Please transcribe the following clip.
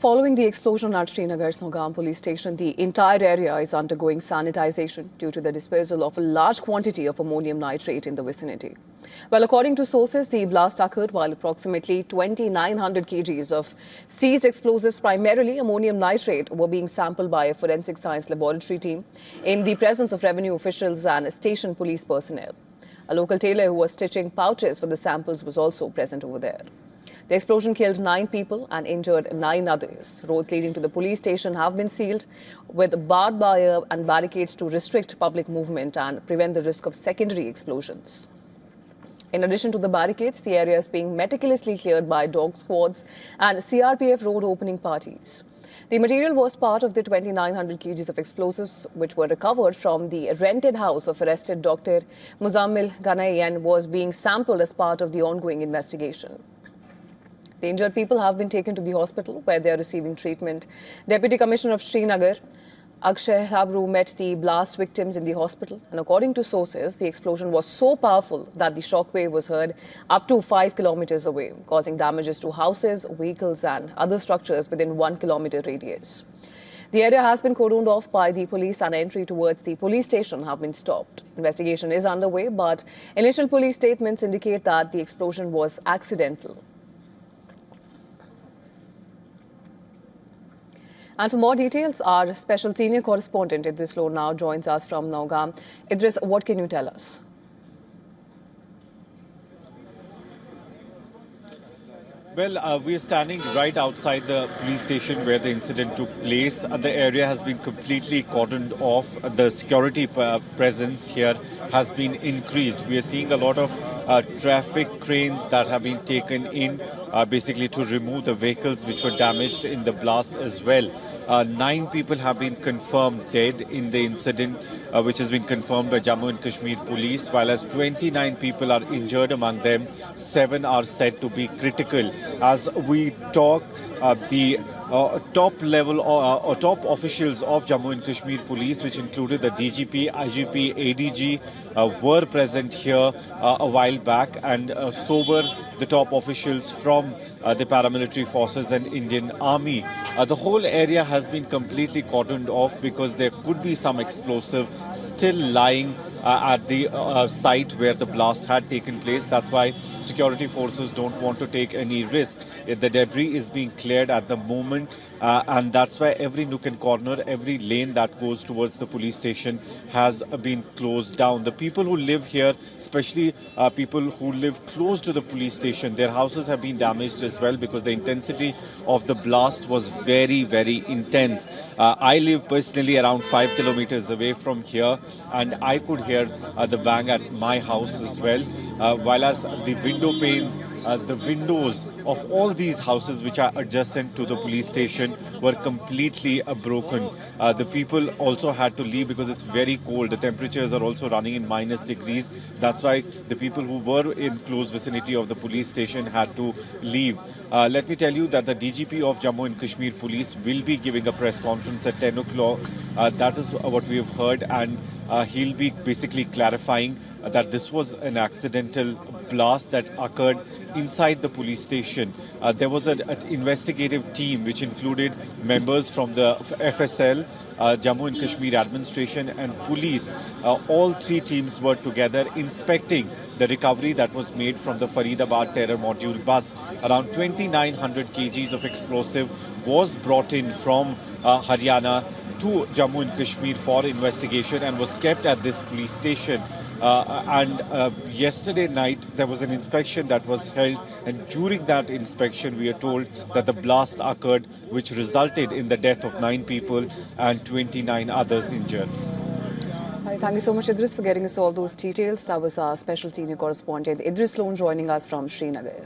Following the explosion at Srinagar's Nogam police station, the entire area is undergoing sanitization due to the disposal of a large quantity of ammonium nitrate in the vicinity. Well, according to sources, the blast occurred while approximately 2,900 kgs of seized explosives, primarily ammonium nitrate, were being sampled by a forensic science laboratory team in the presence of revenue officials and station police personnel. A local tailor who was stitching pouches for the samples was also present over there. The explosion killed 9 people and injured 9 others. Roads leading to the police station have been sealed with barbed wire and barricades to restrict public movement and prevent the risk of secondary explosions. In addition to the barricades, the area is being meticulously cleared by dog squads and CRPF road opening parties. The material was part of the 2,900 kgs of explosives which were recovered from the rented house of arrested Dr. Muzammil Ganai and was being sampled as part of the ongoing investigation. The injured people have been taken to the hospital where they are receiving treatment. Deputy Commissioner of Srinagar, Akshay Habru, met the blast victims in the hospital, and according to sources, the explosion was so powerful that the shockwave was heard up to 5 kilometers away, causing damages to houses, vehicles and other structures within 1 kilometer radius. The area has been cordoned off by the police and entry towards the police station have been stopped. Investigation is underway, but initial police statements indicate that the explosion was accidental. And for more details, our special senior correspondent Idris Lone now joins us from Nogam. Idris, what can you tell us? Well, we are standing right outside the police station where the incident took place. The area has been completely cordoned off. The security presence here has been increased. We are seeing a lot of traffic cranes that have been taken in basically to remove the vehicles which were damaged in the blast as well. 9 people have been confirmed dead in the incident, which has been confirmed by Jammu and Kashmir police, while as 29 people are injured. Among them, 7 are said to be critical. As we talk, the top level or top officials of Jammu and Kashmir police, which included the DGP, IGP, ADG, were present here a while back, and so were the top officials from the paramilitary forces and Indian Army. The whole area has been completely cordoned off because there could be some explosive still lying at the site where the blast had taken place. That's why security forces don't want to take any risk. The debris is being cleared at the moment, and that's why every nook and corner, every lane that goes towards the police station has been closed down. The people who live here, especially people who live close to the police station, their houses have been damaged as well because the intensity of the blast was very, very intense. I live personally around 5 kilometers away from here, and I could hear the bang at my house as well, while as the window panes, the windows of all these houses which are adjacent to the police station were completely broken. The people also had to leave because it's very cold. The temperatures are also running in -degrees. That's why the people who were in close vicinity of the police station had to leave. Let me tell you that the DGP of Jammu and Kashmir Police will be giving a press conference at 10 o'clock. That is what we have heard, and he'll be basically clarifying that this was an accidental blast that occurred inside the police station. There was an investigative team which included members from the FSL, Jammu and Kashmir administration and police. All 3 teams were together inspecting the recovery that was made from the Faridabad terror module bus. Around 2,900 kgs of explosive was brought in from Haryana to Jammu and Kashmir for investigation and was kept at this police station. Yesterday night there was an inspection that was held, and during that inspection we are told that the blast occurred, which resulted in the death of 9 people and 29 others injured. Thank you so much, Idris, for getting us all those details. That was our special senior correspondent Idris Lone joining us from Srinagar.